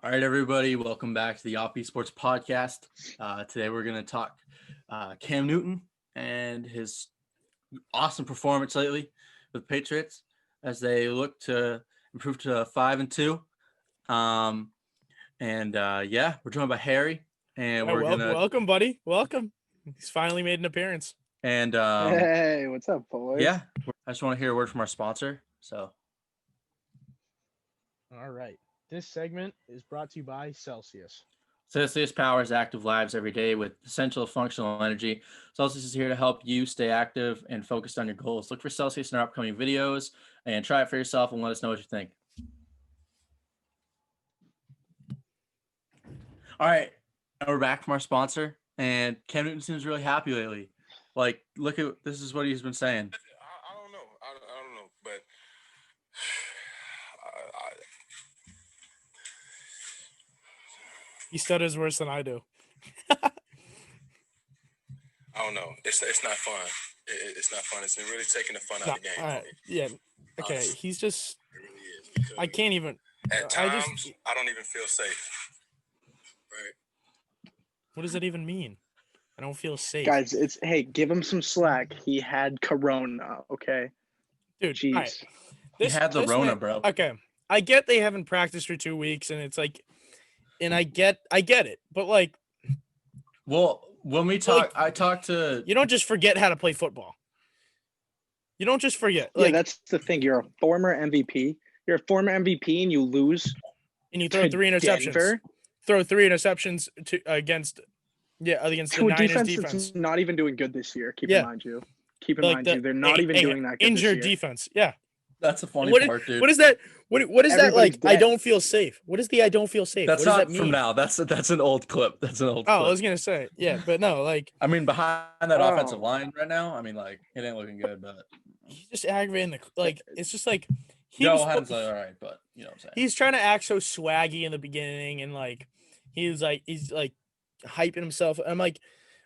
All right, everybody, welcome back to the OffBeat Sports Podcast. Today we're going to talk Cam Newton and his awesome performance lately with the Patriots as they look to improve to 5-2. We're joined by Harry, and we're gonna welcome, buddy. Welcome. He's finally made an appearance. And hey, what's up, boys? Yeah, I just want to hear a word from our sponsor. So, all right. This segment is brought to you by Celsius. Celsius powers active lives every day with essential functional energy. Celsius is here to help you stay active and focused on your goals. Look for Celsius in our upcoming videos and try it for yourself and let us know what you think. All right, and we're back from our sponsor, and Cam Newton seems really happy lately. Like, look at this is what he's been saying. I don't know. I don't know, but He stutters worse than I do. I don't know. It's not fun. It's not fun. It's really taking the fun out of the game. All right. Yeah. Okay. Honestly. He's just. It really is. Because I can't even. At times, I don't even feel safe. Right. What does that even mean? I don't feel safe. Guys, hey, give him some slack. He had Corona, okay? Dude, jeez. Right. He had the Rona, bro. Okay. I get they haven't practiced for 2 weeks, and it's like. And I get it, but like, well, when we talk, like, I talked to. You don't just forget how to play football. You don't just forget. Yeah, that's the thing. You're a former MVP. You're a former MVP, and you lose. And you throw 3 interceptions. Denver? Throw 3 interceptions against the Niners defense. That's not even doing good this year. Keep in mind, they're not even doing that good injured this year. defense. Yeah. That's a funny part, dude. What is that? What is that like? Dead. I don't feel safe. What is the I don't feel safe? That's what does not that mean? from now. That's an old clip. That's an old clip. I was gonna say, yeah, but no, like. I mean, behind that offensive line right now, I mean, like, it ain't looking good, but he's just aggravating it's just like Joe Haden's like, all right, but you know what I'm saying. He's trying to act so swaggy in the beginning, and like he's hyping himself. I'm like,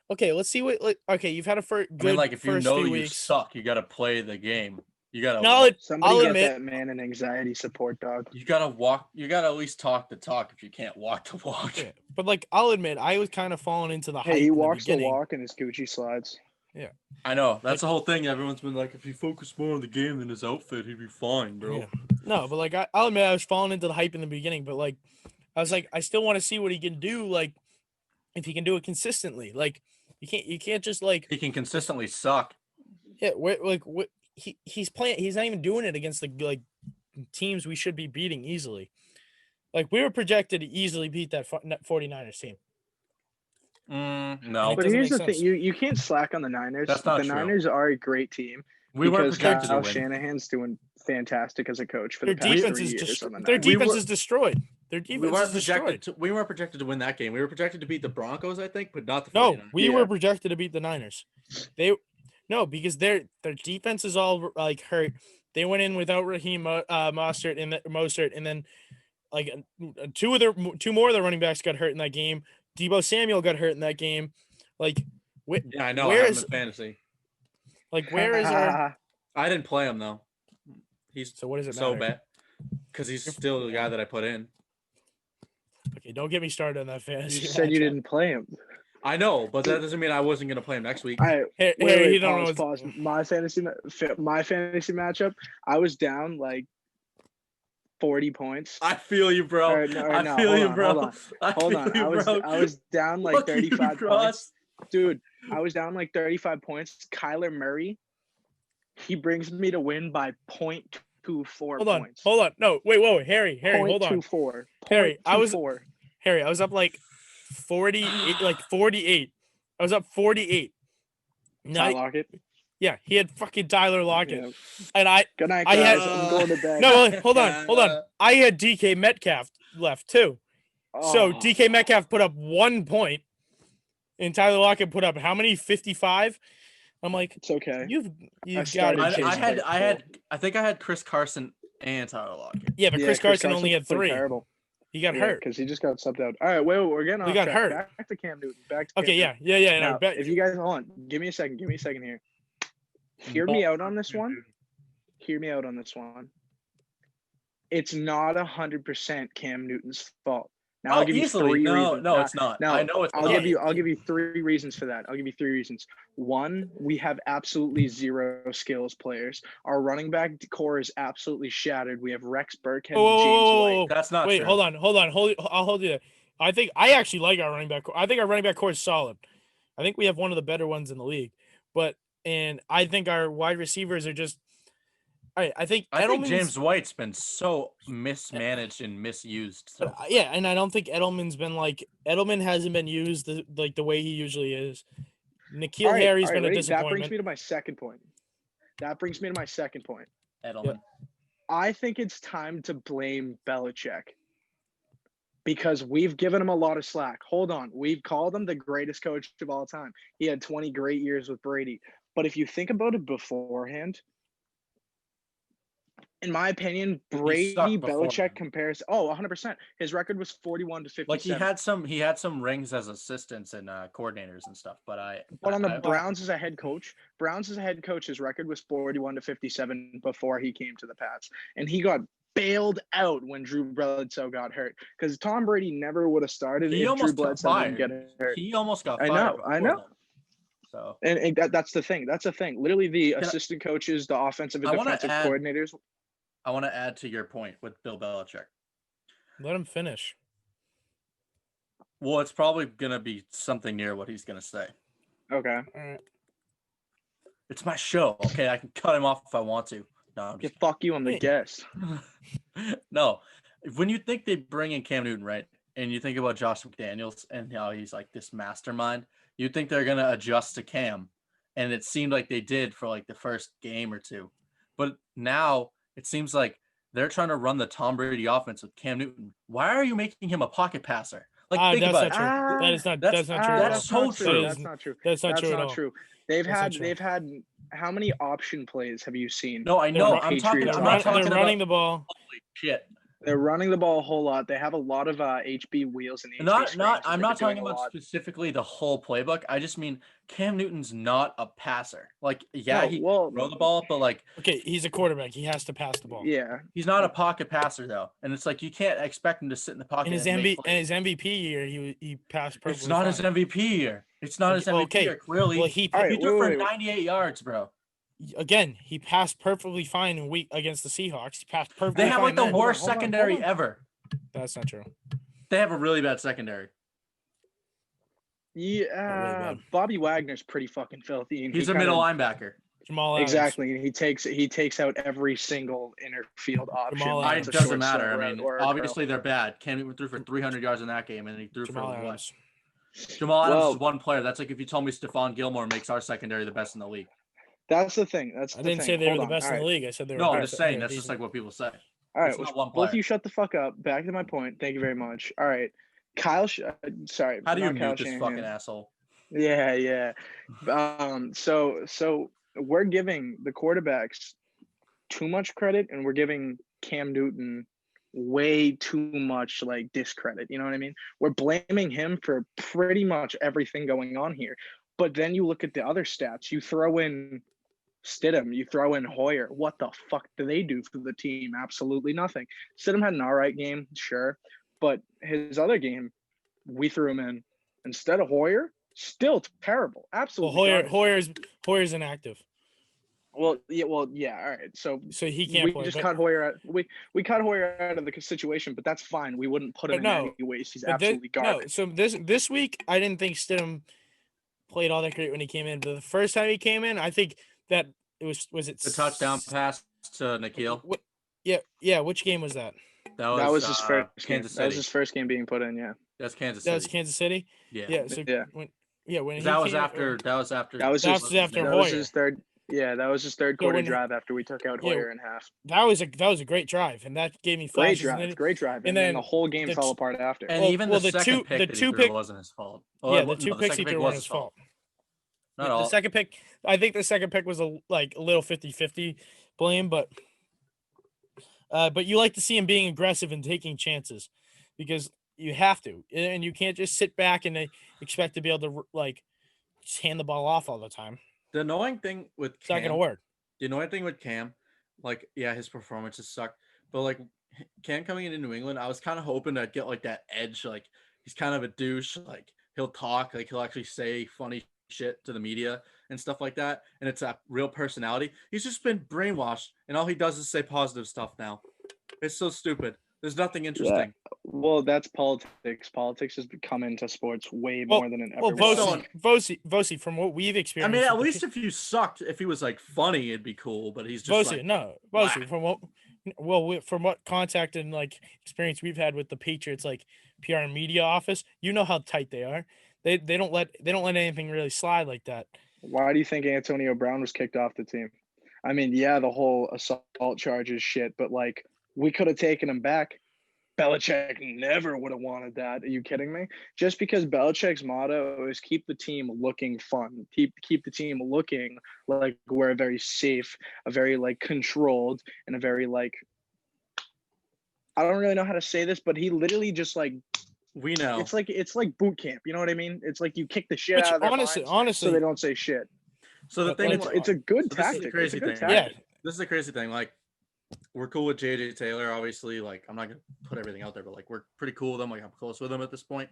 okay, let's see what okay, you've had a good I mean, like, if you know you weeks. suck, you got to play the game. You gotta Somebody get that man an anxiety support dog. You gotta walk. You gotta at least talk the talk if you can't walk the walk. Yeah, but like, I'll admit, I was kind of falling into the hype. Hey, he walks the walk and his Gucci slides. Yeah, I know. That's the whole thing. Everyone's been like, if he focused more on the game than his outfit, he'd be fine, bro. Yeah. No, but like, I'll admit, I was falling into the hype in the beginning, but like, I was like, I still want to see what he can do. Like, if he can do it consistently, like, you can't just like. He can consistently suck. Yeah, he's playing. He's not even doing it against the teams we should be beating easily. Like, we were projected to easily beat that 49ers team. No, but here's the thing: you can't slack on the Niners. That's not the true. Niners are a great team. We weren't projected to win. Shanahan's doing fantastic as a coach for their the past defense 3 is years. their defense is destroyed. Their defense we weren't is destroyed. we weren't projected to win that game. We were projected to beat the Broncos, I think, but not the 49ers. No, we were projected to beat the Niners. Because their defense is all like hurt. They went in without Raheem Mostert, and then like two more of the running backs got hurt in that game. Deebo Samuel got hurt in that game. Like, I know. I have him in fantasy. Like, where is our? I didn't play him though. So what does it so matter? bad? Because he's still the guy that I put in. Okay, don't get me started on that fantasy. You said you didn't play him. I know, but that doesn't mean I wasn't going to play him next week. All right, wait, pause. My fantasy matchup, I was down like 40 points. I feel you, bro. I feel you, bro. Hold on. I was down like 35 points. Dude, I was down like 35 points. Kyler Murray, he brings me to win by 0.24 points. Hold on. No, wait, Harry, hold on. 0.24. Harry, I was up like 48. I was up 48. Lockett? Yeah, he had fucking Tyler Lockett. Yeah. And good night, guys. I'm going to bed. No, hold on. I had DK Metcalf left too. So DK Metcalf put up 1 point, and Tyler Lockett put up how many? 55. I'm like, it's okay. You've got it. I think I had Chris Carson and Tyler Lockett. Yeah, but Chris Carson only had 3. Terrible. He got hurt because he just got subbed out. All right, wait, we're getting off. He got hurt. Back to Cam Newton. Yeah. Now, if you guys hold on, give me a second here. Hear me out on this one. It's not 100% Cam Newton's fault. Now I'll give you easily. three No, reasons. no, it's not. Now, I know it's I'll not. give you three reasons for that. I'll give you three reasons. One, we have absolutely zero skills players. Our running back core is absolutely shattered. We have Rex Burkhead, James White. That's not Wait, true. hold on. I'll hold you there. I actually like our running back core. I think our running back core is solid. I think we have one of the better ones in the league. And I think our wide receivers are just all right. I think James White's been so mismanaged and misused. So yeah, and I don't think Edelman hasn't been used the way he usually is. N'Keal Harry's been a disappointment. That brings me to my second point. Edelman. Yeah. I think it's time to blame Belichick because we've given him a lot of slack. Hold on. We've called him the greatest coach of all time. He had 20 great years with Brady. But if you think about it beforehand, in my opinion, Brady Belichick compares. 100%. His record was 41-57. Like he had some rings as assistants and coordinators and stuff. But on the Browns as a head coach, his record was 41-57 before he came to the Pats, and he got bailed out when Drew Bledsoe got hurt because Tom Brady never would have started if Drew Bledsoe didn't get hurt. He almost got fired. I know. So and that's the thing. That's the thing. Literally, the assistant coaches, the offensive and defensive coordinators. I want to add to your point with Bill Belichick. Let him finish. Well, it's probably going to be something near what he's going to say. Okay. All right. It's my show. Okay, I can cut him off if I want to. No, I'm just fuck you. I'm the guest. No, when you think they bring in Cam Newton, right, and you think about Josh McDaniels and how he's like this mastermind, you think they're going to adjust to Cam, and it seemed like they did for like the first game or two. But now it seems like they're trying to run the Tom Brady offense with Cam Newton. Why are you making him a pocket passer? Like, think about it. That's not true. That's so true. That's not true. That's not true at all. True. They've had how many option plays have you seen? No, I know. They're running the ball. Holy shit. They're running the ball a whole lot. They have a lot of HB wheels and HB I'm not talking about specifically the whole playbook. I just mean Cam Newton's not a passer. Like, he throw the ball, but like, okay, he's a quarterback. He has to pass the ball. Yeah, he's not a pocket passer though, and it's like you can't expect him to sit in the pocket. In his MVP year, he passed perfectly. It's not his MVP year. It's not his MVP year. Clearly, well, he threw for 98 yards, bro. Again, he passed perfectly fine in week against the Seahawks. He passed perfectly. They have fine like the worst secondary ever. That's not true. They have a really bad secondary. Yeah, really Bobby Wagner's pretty fucking filthy. He's a middle linebacker. Jamal Adams. Exactly. He takes out every single inner field option. It doesn't matter. I mean, obviously they're bad. Cam Newton threw for 300 yards in that game, and he threw Jamal for Adams. What? Jamal Adams is one player. That's like if you told me Stephon Gilmore makes our secondary the best in the league. That's the thing. I didn't say they were the best in the league. I said they were. No, I'm just saying that's just like what people say. All right, both of you shut the fuck up. Back to my point. Thank you very much. All right, sorry. How do you mute this fucking asshole? Yeah. So we're giving the quarterbacks too much credit, and we're giving Cam Newton way too much like discredit. You know what I mean? We're blaming him for pretty much everything going on here. But then you look at the other stats. You throw in Stidham, you throw in Hoyer. What the fuck do they do for the team? Absolutely nothing. Stidham had an all right game, sure. But his other game, we threw him in instead of Hoyer. Still terrible. Absolutely. Well, Hoyer's inactive. Well, yeah. All right. So he can't play. We just cut Hoyer out. We cut Hoyer out of the situation, but that's fine. We wouldn't put him in any ways. He's absolutely garbage. So this week, I didn't think Stidham played all that great when he came in. But the first time he came in, I think that it was it the touchdown pass to N'Keal. Yeah. Which game was that? That was his first Kansas City. That was his first game being put in. Yeah. That's Kansas City. That was Kansas City. Yeah. When that was after Hoyer. His third. Yeah, that was his third quarter drive after we took out Hoyer in half. That was a great drive, and that gave me flashes. Great drive, and then the whole game fell apart after. And even the second pick wasn't his fault. The two picks he threw weren't his fault. Not all. The second pick, I think the second pick was a little 50-50 blame, but you like to see him being aggressive and taking chances because you have to, and you can't just sit back and expect to be able to just hand the ball off all the time. The annoying thing with Cam, it's not gonna work. The annoying thing with Cam, his performances suck, but Cam coming into New England, I was kind of hoping to get like that edge. Like he's kind of a douche. Like he'll talk. Like he'll actually say funny shit to the media and stuff like that. And it's a real personality. He's just been brainwashed, and all he does is say positive stuff now. It's so stupid. There's nothing interesting. Well, that's politics. Politics has come into sports way more than it ever Voci, was. Voci, from what we've I experienced. mean, at least if you sucked, if he was like funny, it'd be cool. But he's just Voci, like, no, Voci, from what contact and like experience we've had with the Patriots, like PR and media office, you know how tight they are. They don't let anything really slide like that. Why do you think Antonio Brown was kicked off the team? I mean, yeah, the whole assault charges shit, but like we could have taken him back. Belichick never would have wanted that. Are you kidding me? Just because Belichick's motto is keep the team looking fun, keep the team looking like we're a very safe, a very like controlled, and a very like I don't really know how to say this, but he literally just like we know it's like boot camp. You know what I mean? It's like you kick the shit out of their minds so they don't say shit. So the thing, it's a good tactic. This is the crazy thing. Yeah, this is the crazy thing. Like, we're cool with JJ Taylor, obviously. Like, I'm not gonna put everything out there, but like, we're pretty cool with him. Like, I'm close with him at this point.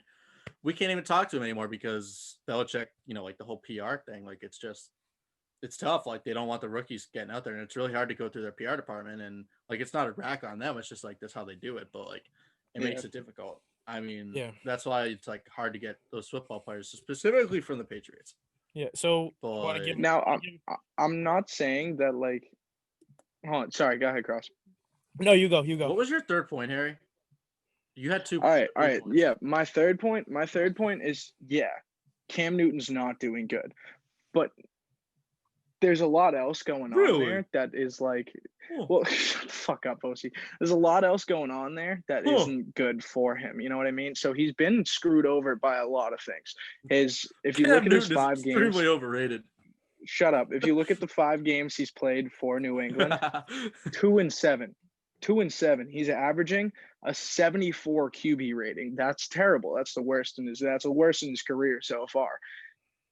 We can't even talk to him anymore because Belichick, you know, like the whole PR thing. Like, it's tough. Like, they don't want the rookies getting out there, and it's really hard to go through their PR department. And like, it's not a rack on them. It's just like that's how they do it. But like, it makes it difficult. I mean, that's why it's like hard to get those football players, specifically from the Patriots. Yeah. So I'm not saying that like. Hold on, sorry. Go ahead, Cross. No, you go. What was your third point, Harry? You had two. All right. Points. Yeah, my third point is Cam Newton's not doing good, but there's a lot else going on there that is like, well, shut the fuck up, Voci. There's a lot else going on there that isn't good for him. You know what I mean? So he's been screwed over by a lot of things. If you look at his 5 games, extremely overrated. Shut up. If you look at the 5 games he's played for New England, 2-7. 2-7. He's averaging a 74 QB rating. That's terrible. That's the worst in his career so far.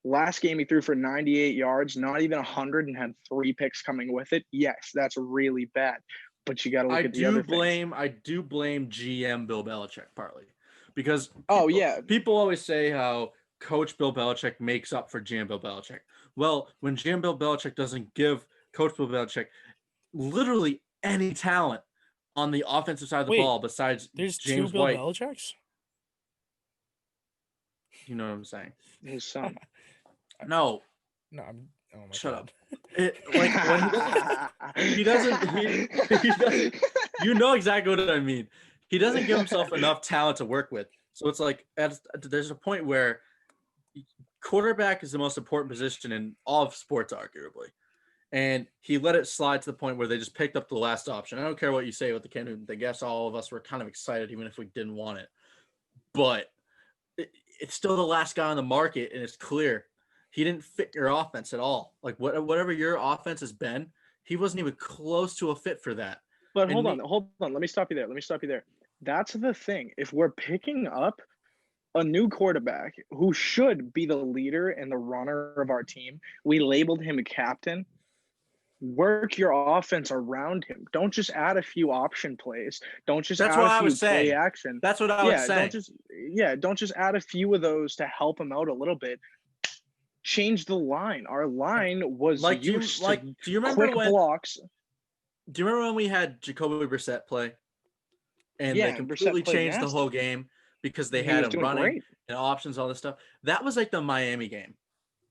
Last game he threw for 98 yards, not even 100, and had 3 picks coming with it. Yes, that's really bad. But you got to look at the other things. I do blame GM Bill Belichick partly because people always say how Coach Bill Belichick makes up for GM Bill Belichick. Well, when GM Bill Belichick doesn't give Coach Bill Belichick literally any talent on the offensive side of the ball besides there's James 2 Bill White. Belichicks? You know what I'm saying? His son. No. No, I'm. Oh my Shut God. up. He doesn't. You know exactly what I mean. He doesn't give himself enough talent to work with. So it's like there's a point where quarterback is the most important position in all of sports, arguably. And he let it slide to the point where they just picked up the last option. I don't care what you say with the Cam Newton thing. I guess all of us were kind of excited, even if we didn't want it. But it's still the last guy on the market, and it's clear he didn't fit your offense at all. Like whatever your offense has been, he wasn't even close to a fit for that. But hold on. Let me stop you there. That's the thing. If we're picking up a new quarterback who should be the leader and the runner of our team, we labeled him a captain. Work your offense around him. Don't just add a few option plays. Don't just add a few play action. That's what I was saying. Don't just add a few of those to help him out a little bit. Change the line. Our line was do you remember quick blocks? Do you remember when we had Jacoby Brissett play? And they completely changed the whole game because they had him running and options, all this stuff. That was like the Miami game.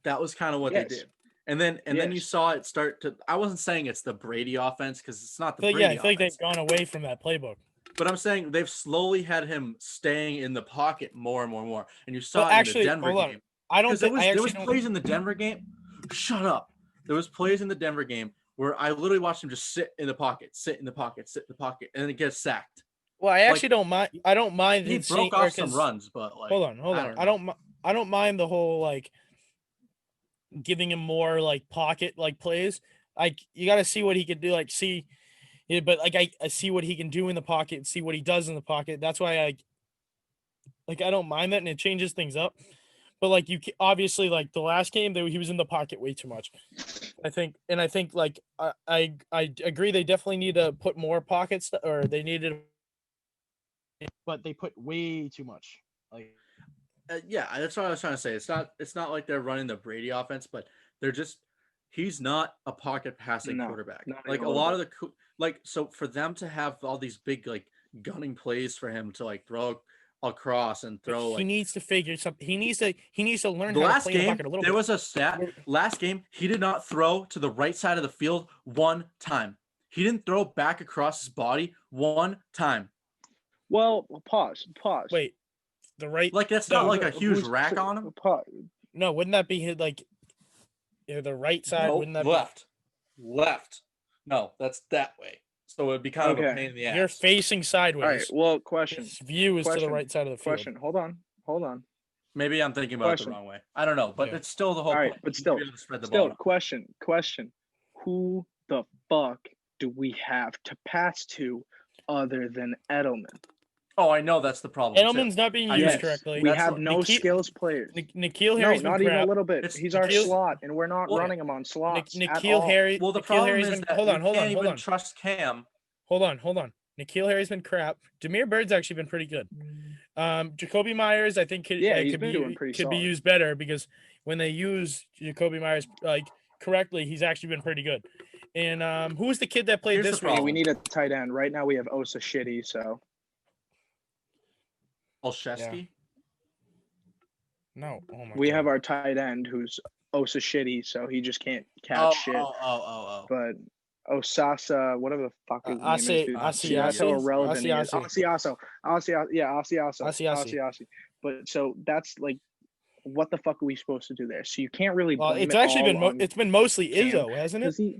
That was kind of what they did. And then you saw it start to. I wasn't saying it's the Brady offense because it's not the Brady offense. I feel like they've gone away from that playbook. But I'm saying they've slowly had him staying in the pocket more and more and more. And you saw it in the Denver game. I don't think there was plays in the Denver game. Shut up. There was plays in the Denver game where I literally watched him just sit in the pocket, and then it gets sacked. Well, I actually don't mind. I don't mind. He broke off some runs, but like, hold on. I don't mind the whole like giving him more like pocket like plays. Like you got to see what he can do. Like but like I see what he can do in the pocket and see what he does in the pocket. That's why I don't mind that, and it changes things up. But like you obviously like the last game he was in the pocket way too much. I think like I agree they definitely need to put more pockets or they needed to but they put way too much. Like, Yeah, that's what I was trying to say. It's not like they're running the Brady offense, but they're just he's not a pocket passing No, quarterback. not Like even a a little lot of so for them to have all these big like gunning plays for him to like throw across and But throw he like needs to figure something. He needs to learn the how to last play in the game, pocket a little there bit. was a stat. Last game, he did not throw to the right side of the field one time. He didn't throw back across his body one time. Well, pause. Wait, the right. Like that's No, not like a huge rack on him. no, wouldn't that be his like the right side? No, Wouldn't that left. No, that's that way. So it would be kind of a Okay. pain in the be? ass. You're facing sideways. All right. Well, question. His view is to the Question. right side of the field. Question. Hold on. Maybe I'm thinking about it the Question. wrong way. I don't know, but Yeah. it's still the whole All right, point. but You still, be able to spread the ball out. question. Who the fuck do we have to pass to other than Edelman? Oh, I know that's the problem. Edelman's not being I used guess. correctly. We That's have what- no skills players. Nikhil No, Harry's been not even a crap. little bit. It's He's our Nikhil- slot, and we're not Well, running him on slots at Nikhil all. Harry. Well, the Nikhil problem Harry's is been, that hold on, you can't hold even on. trust Cam. Hold on. Nikhil Harry's been crap. Demir Bird's actually been pretty good. Jacoby Myers, I think, could doing pretty be solid. used better because when they use Jacoby Myers like correctly, he's actually been pretty good. And who was the kid that played Here's the this problem. week? We need a tight end. Right now we have Osa Shitty, so Olszewski. No. Oh my we God. have our tight end who's Osa Shitty, so he just can't catch shit. Oh. But Osasa, whatever the fuck his name is, dude. Asiasi? That's how irrelevant he is. Asiasi. Asiasi. But so that's like, what the fuck are we supposed to do there? So you can't really. Well, blame it's it actually all been it's been mostly Izzo, hasn't it? because he.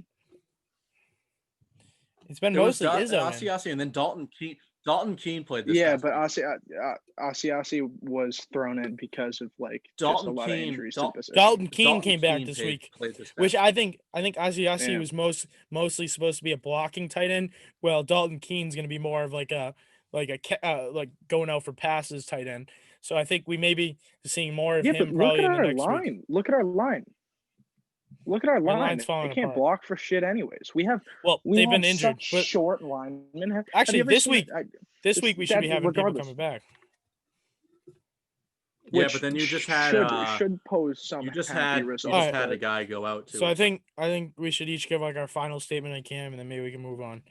It's been There was mostly Izzo. man. Asiasi, and then Dalton Keene played this. Yeah, past but week. Asiasi was thrown in because of like just a Dalton lot of Keene- injuries to Dal- the position. Dalton Keene Dalton came back Keene this played- week, played this which past I think Asiasi Yeah. was mostly supposed to be a blocking tight end. Well, Dalton Keene's going to be more of like going out for passes tight end. So I think we may be seeing more of Yeah, but him probably in the next line. week. Look at our line. Look at our line. line's They falling can't apart. block for shit, anyways. We have They've been injured, such but short linemen. Have actually you ever this seen week it? this week we should be having people regardless. coming back. Yeah, Which but then you just had should pose some. you just happy had results, a but- guy go out too. So I think we should each give like our final statement on Cam, and then maybe we can move on.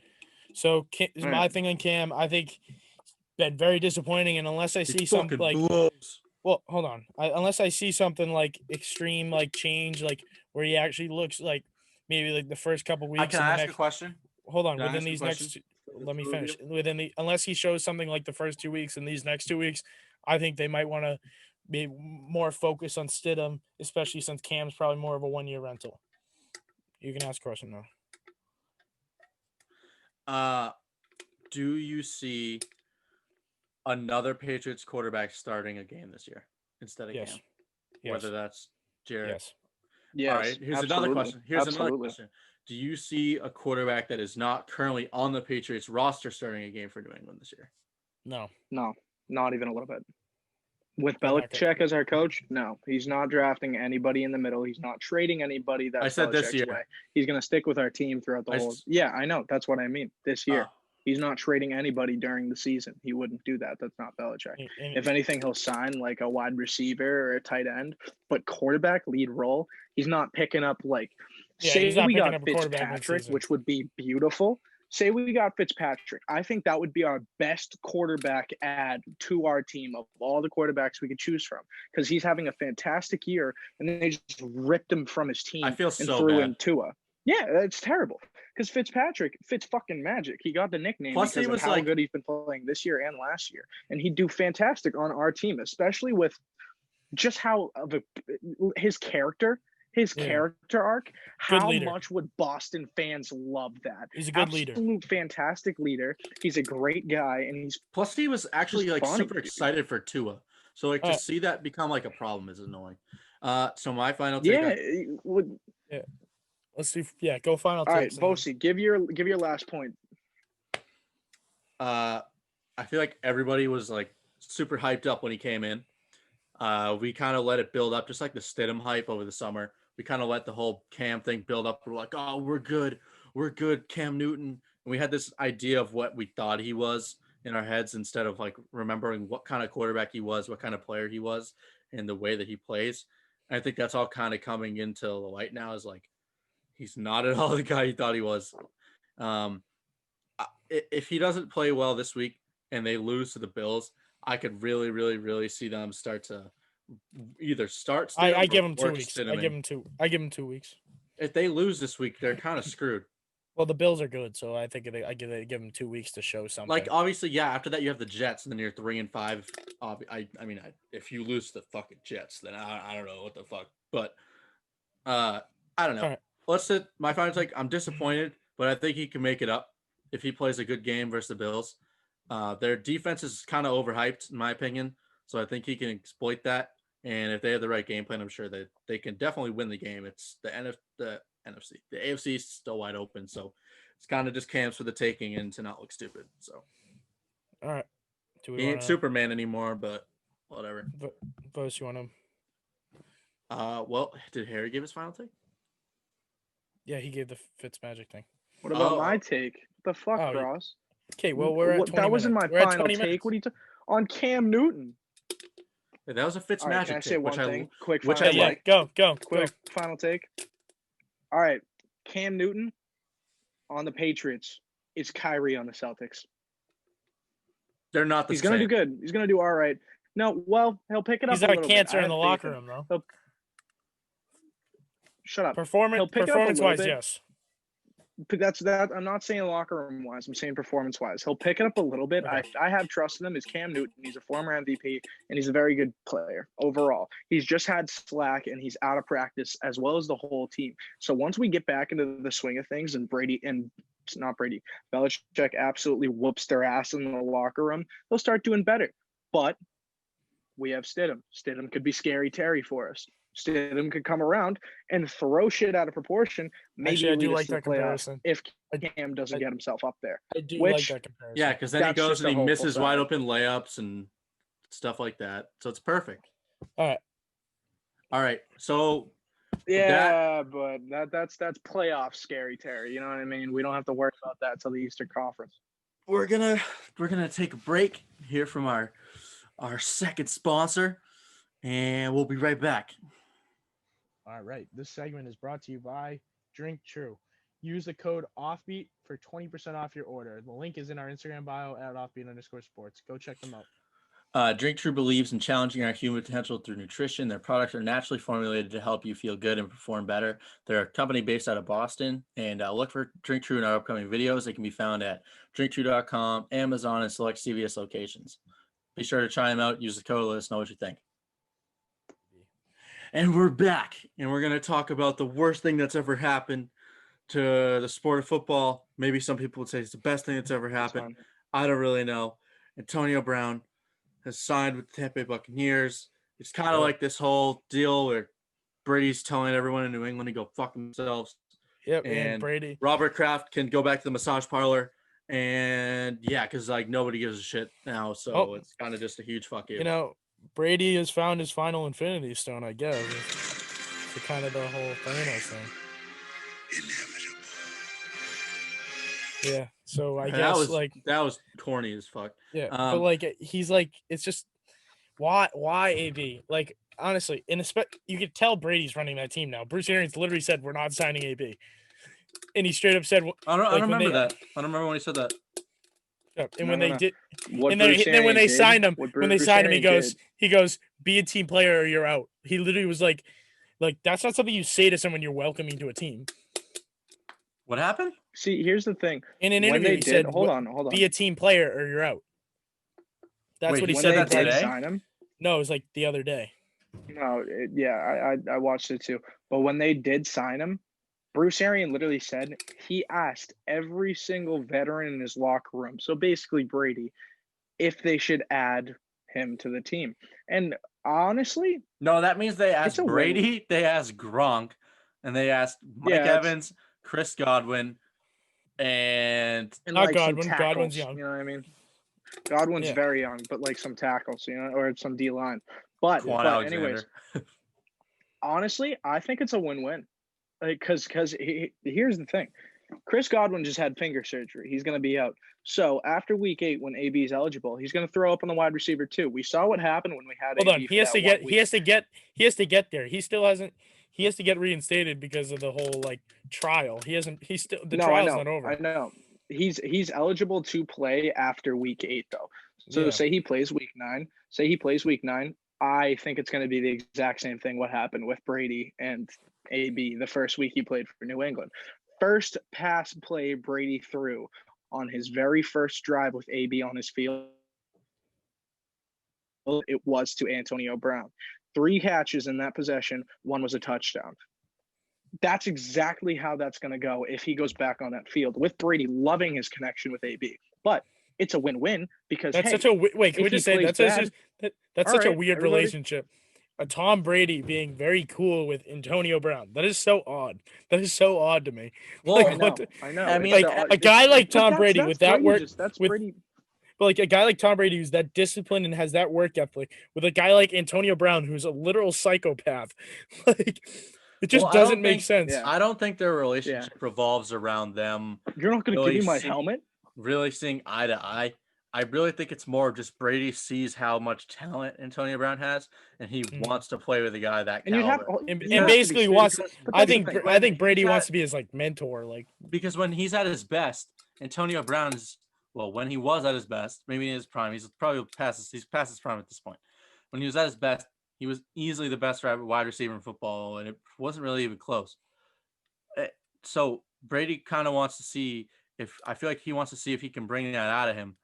So my Alright. thing on Cam, I think been very disappointing, and unless I see something like blows. well, hold on, unless I see something like extreme like change, like where he actually looks like maybe like the first couple weeks. Can in I the ask next, a question? hold on, Can I within ask a these question? next. Let me finish. Unless he shows something like the first 2 weeks and these next 2 weeks, I think they might want to be more focused on Stidham, especially since Cam's probably more of a 1-year rental. You can ask a question now. Do you see another Patriots quarterback starting a game this year instead of Yes. Cam? Yes. Whether that's Jared. Yes. Yes, All right. Here's another question. Do you see a quarterback that is not currently on the Patriots roster starting a game for New England this year? No. No, not even a little bit. With They're not Belichick as our coach, no, he's not drafting anybody in the middle. He's not trading anybody. That's I said this Belichick's year. way. He's going to stick with our team throughout the whole. Yeah, I know. That's what I mean. This year, he's not trading anybody during the season. He wouldn't do that. That's not Belichick. If anything, he'll sign like a wide receiver or a tight end, but quarterback lead role, he's not picking up like. Say he's not we picking got up a quarterback Fitzpatrick, mid-season. which would be beautiful. Say we got Fitzpatrick. I think that would be our best quarterback add to our team of all the quarterbacks we could choose from, because he's having a fantastic year, and then they just ripped him from his team I feel and so threw bad. in Tua. Yeah, it's terrible because Fitzpatrick, fucking magic. He got the nickname Plus, because he was of how like- good he's been playing this year and last year, and he'd do fantastic on our team, especially with just how of his character. His character arc, how leader. much would Boston fans love that? He's a good leader. Absolute fantastic leader. He's a great guy, and he's Plus, he was actually Just like funny, super dude. excited for Tua. So like to Alright. see that become like a problem is annoying. So my final take. yeah. it would- Let's do go final All right, takes. and then- Voci, give your last point. I feel like everybody was like super hyped up when he came in. We kind of let it build up, just like the Stidham hype over the summer. We kind of let the whole Cam thing build up. We're like, oh, we're good, Cam Newton. And we had this idea of what we thought he was, in our heads instead of like remembering what kind of quarterback he was, what kind of player he was, and the way that he plays. And I think that's all kind of coming into the light now. Is like he's not at all the guy he thought he was. If he doesn't play well this week and they lose to the Bills, I could really, really, really see them start to either start. I give him 2 weeks. I give him 2 weeks. If they lose this week, they're kind of screwed. Well, the Bills are good, so I think I give them 2 weeks to show something. Like obviously, yeah. After that, you have the Jets, and then you're 3-5. I mean, if you lose the fucking Jets, then I don't know what the fuck. But I don't know. Right. Let's sit. My final take. I'm disappointed, but I think he can make it up if he plays a good game versus the Bills. Their defense is kind of overhyped, in my opinion, so I think he can exploit that. And if they have the right game plan, I'm sure that they can definitely win the game. It's the NFC. The AFC is still wide open, so it's kind of just Cam's for the taking and to not look stupid. So, all right. He ain't Superman anymore, but whatever. Voci, you want him? Well, did Harry give his final take? Yeah, he gave the Fitzmagic thing. What about my take? What the fuck, Cross? Okay, well, we're at 20 That wasn't my minutes. final take. What are you on Cam Newton? Yeah, that was a Fitzmagic Can I say take, one which thing? Quick which final I like. Go. Quick final take. All right, Cam Newton on the Patriots. It's Kyrie on the Celtics. They're not the He's same. gonna do good. He's gonna do all right. No, well, he'll pick it up. He's got a little cancer bit. in the locker room, though. Shut up. Performance-wise, yes. That's that. I'm not saying locker room wise. I'm saying performance wise. He'll pick it up a little bit. Okay. I have trust in him. Is Cam Newton. He's a former MVP and he's a very good player overall. He's just had slack and he's out of practice as well as the whole team. So once we get back into the swing of things and Belichick absolutely whoops their ass in the locker room, they'll start doing better. But we have Stidham. Stidham could be scary Terry for us. Stidham could come around and throw shit out of proportion. Maybe Actually, I do like that comparison. If Cam doesn't get himself up there. I do like that comparison. Yeah, because then he goes and he misses side. wide open layups and stuff like that. So it's perfect. All right. So but that's playoff scary Terry. You know what I mean? We don't have to worry about that till the Eastern Conference. We're gonna take a break here from our second sponsor, and we'll be right back. All right. This segment is brought to you by Drink True. Use the code OffBeat for 20% off your order. The link is in our Instagram bio at @offbeat_sports. Go check them out. Drink True believes in challenging our human potential through nutrition. Their products are naturally formulated to help you feel good and perform better. They're a company based out of Boston, and look for Drink True in our upcoming videos. They can be found at drinktrue.com, Amazon, and select CVS locations. Be sure to try them out. Use the code. Let us know what you think. And we're back, and we're going to talk about the worst thing that's ever happened to the sport of football. Maybe some people would say it's the best thing that's ever happened. I don't really know. Antonio Brown has signed with the Tampa Bay Buccaneers. It's kind of like this whole deal where Brady's telling everyone in New England to go fuck themselves. Yep, and Brady. Robert Kraft can go back to the massage parlor. And yeah, because like nobody gives a shit now, so it's kind of just a huge fuck you. You know, Brady has found his final Infinity Stone, I guess. It's kind of the whole Thanos thing. Yeah, so I guess that was corny as fuck. Yeah, but like he's like it's just why AB? Like honestly, you could tell Brady's running that team now. Bruce Arians literally said we're not signing AB, and he straight up said I don't remember that. I don't remember when he said that. And when they did, and then when they signed him, he goes, be a team player or you're out. He literally was like that's not something you say to someone you're welcoming to a team. What happened? See, here's the thing. In an interview, he said, hold on. Be a team player or you're out. That's what he said. That today? Sign him? No, it was like the other day. No, I watched it too. But when they did sign him, Bruce Arians literally said he asked every single veteran in his locker room, so basically Brady, if they should add him to the team. And honestly, no, that means they asked Brady, they asked Gronk, and they asked Mike Evans, Chris Godwin, and not like Godwin. Tackles, Godwin's young. You know what I mean? Godwin's very young, but like some tackles, you know, or some D line. But anyways, honestly, I think it's a win-win. Because here's the thing, Chris Godwin just had finger surgery. He's going to be out. So after week 8, when AB is eligible, he's going to throw up on the wide receiver too. We saw what happened when we had Hold AB on. for He has that to 1 get. week. He has to get there. He still hasn't. He has to get reinstated because of the whole like trial. He hasn't. He's still. The trial's not over. I know. He's eligible to play after week 8 though. So Yeah. say he plays week 9. Say he plays week 9. I think it's going to be the exact same thing what happened with Brady and AB the first week he played for New England. First pass play Brady threw on his very first drive with AB on his field, it was to Antonio Brown. 3 catches in that possession, 1 was a touchdown. That's exactly how that's going to go if he goes back on that field with Brady loving his connection with AB. But it's a win-win because That's hey, such a wait. Can we just say that's such a weird everybody. relationship? A Tom Brady being very cool with Antonio Brown. That is so odd. That is so odd to me. Well, I know. I mean, Like a guy like Tom Brady with that work, that's with- Brady. but like a guy like Tom Brady who's that disciplined and has that work ethic, with a guy like Antonio Brown who's a literal psychopath. Like it just Well, doesn't make sense. Yeah. I don't think their relationship revolves around them You're not going to really give me my seeing- helmet? really seeing eye to eye. I really think it's more of just Brady sees how much talent Antonio Brown has, and he wants to play with a guy that And you have caliber. And you have to be basically serious, wants. but I that's the think thing. Brady he's wants at- to be his like mentor. Like Because when he's at his best, Antonio Brown is when he was at his best, maybe in his prime, he's probably past his prime at this point. When he was at his best, he was easily the best wide receiver in football, and it wasn't really even close. So Brady kind of wants to see I feel like he wants to see if he can bring that out of him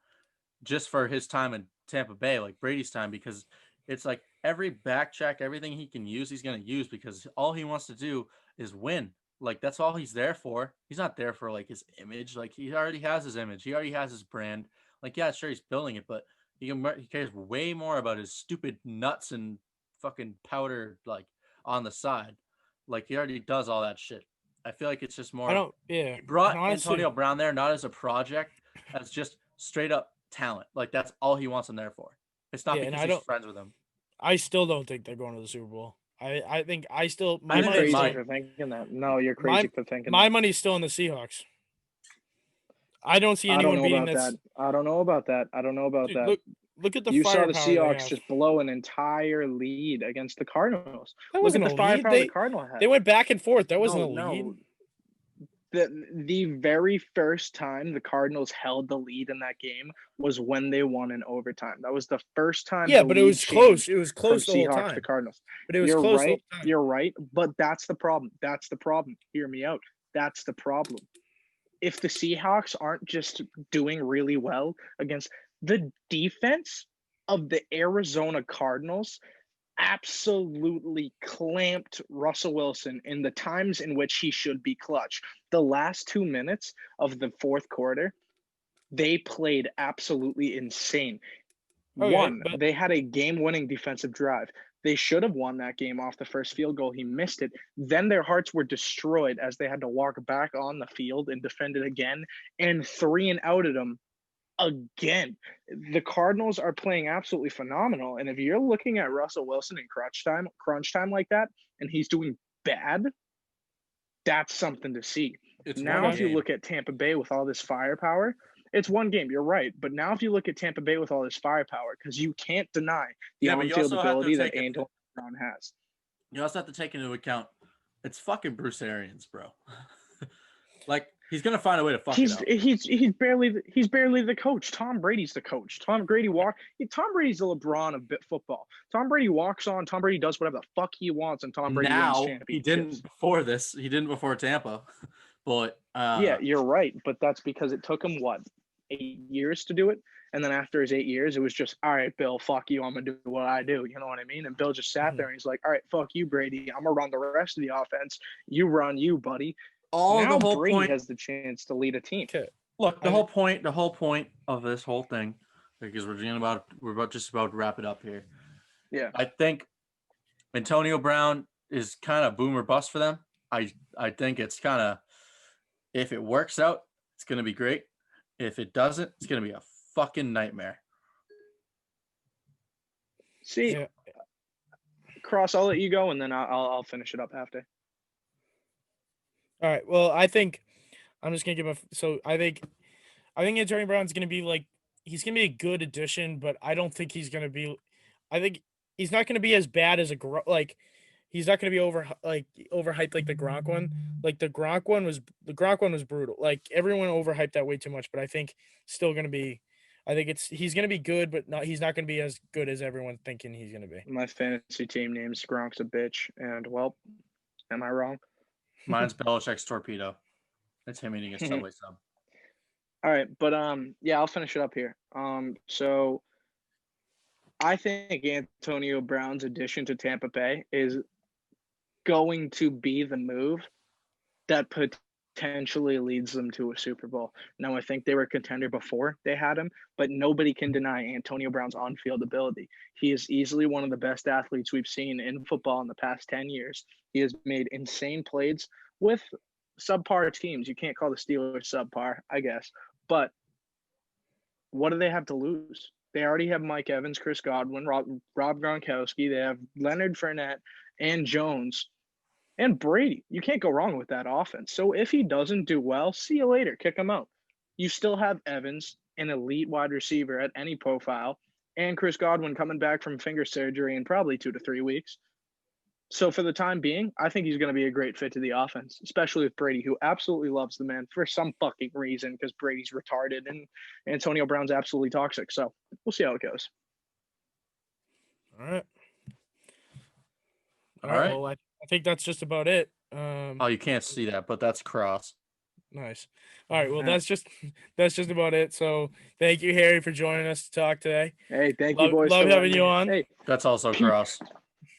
just for his time in Tampa Bay, like Brady's time, because it's like every back check, everything he can use, he's going to use because all he wants to do is win. Like that's all he's there for. He's not there for like his image. Like he already has his image. He already has his brand. Like, yeah, sure, he's building it, but he cares way more about his stupid nuts and fucking powder like on the side. Like he already does all that shit. I feel like it's just more. I don't. Yeah. He brought And honestly- Antonio Brown there not as a project, as just straight up talent. Like that's all he wants him there for. It's not Yeah, and because I he's don't- friends with him. I still don't think they're going to the Super Bowl. I think I still my I think You're they money's crazy might. for thinking that. No, you're crazy for thinking my that. money's still on the Seahawks. I don't see I don't anyone know beating about this. that. I don't know about that. Dude, look at the You saw the firepower they Seahawks have. just blow an entire lead against the Cardinals. That Look wasn't at a the lead. firepower the Cardinals had. They went back and forth. That wasn't a lead. No. The very first time the Cardinals held the lead in that game was when they won in overtime. That was the first time. Yeah, the but it lead was close. changed It was from close the whole Seahawks to time. Cardinals. But it was You're close right. the whole time. You're right. But that's the problem. That's the problem. Hear me out. That's the problem. If the Seahawks aren't just doing really well against the defense of the Arizona Cardinals, absolutely clamped Russell Wilson in the times in which he should be clutch. The last 2 minutes of the fourth quarter, they played absolutely insane. Okay, They had a game-winning defensive drive. They should have won that game off the first field goal. He missed it. Then their hearts were destroyed as they had to walk back on the field and defend it again and 3-and-out them again. The Cardinals are playing absolutely phenomenal. And if you're looking at Russell Wilson in crunch time like that, and he's doing bad, that's something to see. It's Now, one if you game. look at Tampa Bay with all this firepower, it's one game. You're right. But now if you look at Tampa Bay with all this firepower, because you can't deny the Yeah, but you on-field also have to ability that take it- Antonio Brown has. You also have to take into account it's fucking Bruce Arians, bro. Like he's gonna find a way to fuck it up. He's barely the coach. Tom Brady's the coach. Tom Brady's the LeBron of football. Tom Brady walks on. Tom Brady does whatever the fuck he wants, and Tom Brady wins Now championships. he didn't before this. He didn't before Tampa, but Yeah, you're right, but that's because it took him 8 years to do it, and then after his 8 years, it was just all right, Bill, fuck you, I'm gonna do what I do. You know what I mean? And Bill just sat there and he's like, all right, fuck you, Brady, I'm gonna run the rest of the offense. You run, you buddy. Now the whole Brady point. has the chance to lead a team. Okay. Look, the whole point of this whole thing, because we're just about to wrap it up here. Yeah. I think Antonio Brown is kind of boom or bust for them. I think it's kind of, if it works out, it's gonna be great. If it doesn't, it's gonna be a fucking nightmare. See, Yeah. Cross, I'll let you go, and then I'll finish it up after. All right. Well, I think I'm just gonna give him I think Antonio Brown's gonna be like he's gonna be a good addition, but I don't think he's gonna be. I think he's not gonna be as bad as he's not gonna be overhyped like the Gronk one. Like the Gronk one was brutal. Like everyone overhyped that way too much, but I think still gonna be. I think he's gonna be good, but he's not gonna be as good as everyone's thinking he's gonna be. My fantasy team name's Gronk's a bitch, and well, am I wrong? Mine's Belichick's torpedo. That's him eating a Subway sub. All right, but yeah, I'll finish it up here. So I think Antonio Brown's addition to Tampa Bay is going to be the move that potentially leads them to a Super Bowl. Now, I think they were a contender before they had him, but nobody can deny Antonio Brown's on-field ability. He is easily one of the best athletes we've seen in football in the past 10 years. He has made insane plays with subpar teams. You can't call the Steelers subpar, I guess. But what do they have to lose? They already have Mike Evans, Chris Godwin, Rob Gronkowski. They have Leonard Fournette and Jones and Brady. You can't go wrong with that offense. So if he doesn't do well, see you later. Kick him out. You still have Evans, an elite wide receiver at any profile, and Chris Godwin coming back from finger surgery in probably 2 to 3 weeks. So for the time being, I think he's going to be a great fit to the offense, especially with Brady, who absolutely loves the man for some fucking reason because Brady's retarded and Antonio Brown's absolutely toxic. So we'll see how it goes. All right. All right. Well, I think that's just about it. Oh, you can't see that, but that's Cross. Nice. All right. Well, that's just about it. So thank you, Harry, for joining us to talk today. Hey, thank you, boys. Love having you on. Hey, that's also Cross.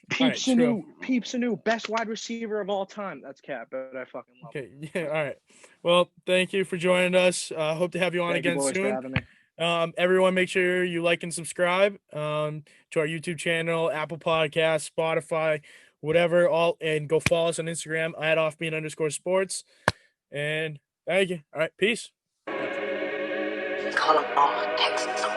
Peeps Sanu, best wide receiver of all time. That's Cap, but I fucking love him. Okay. Yeah. All right. Well, thank you for joining us. Hope to have you on Thank you, again boys, for soon. having me. Everyone, make sure you like and subscribe to our YouTube channel, Apple Podcasts, Spotify, whatever. And go follow us on Instagram at @offbeat_sports. And thank you. All right. Peace. Call them all Texas.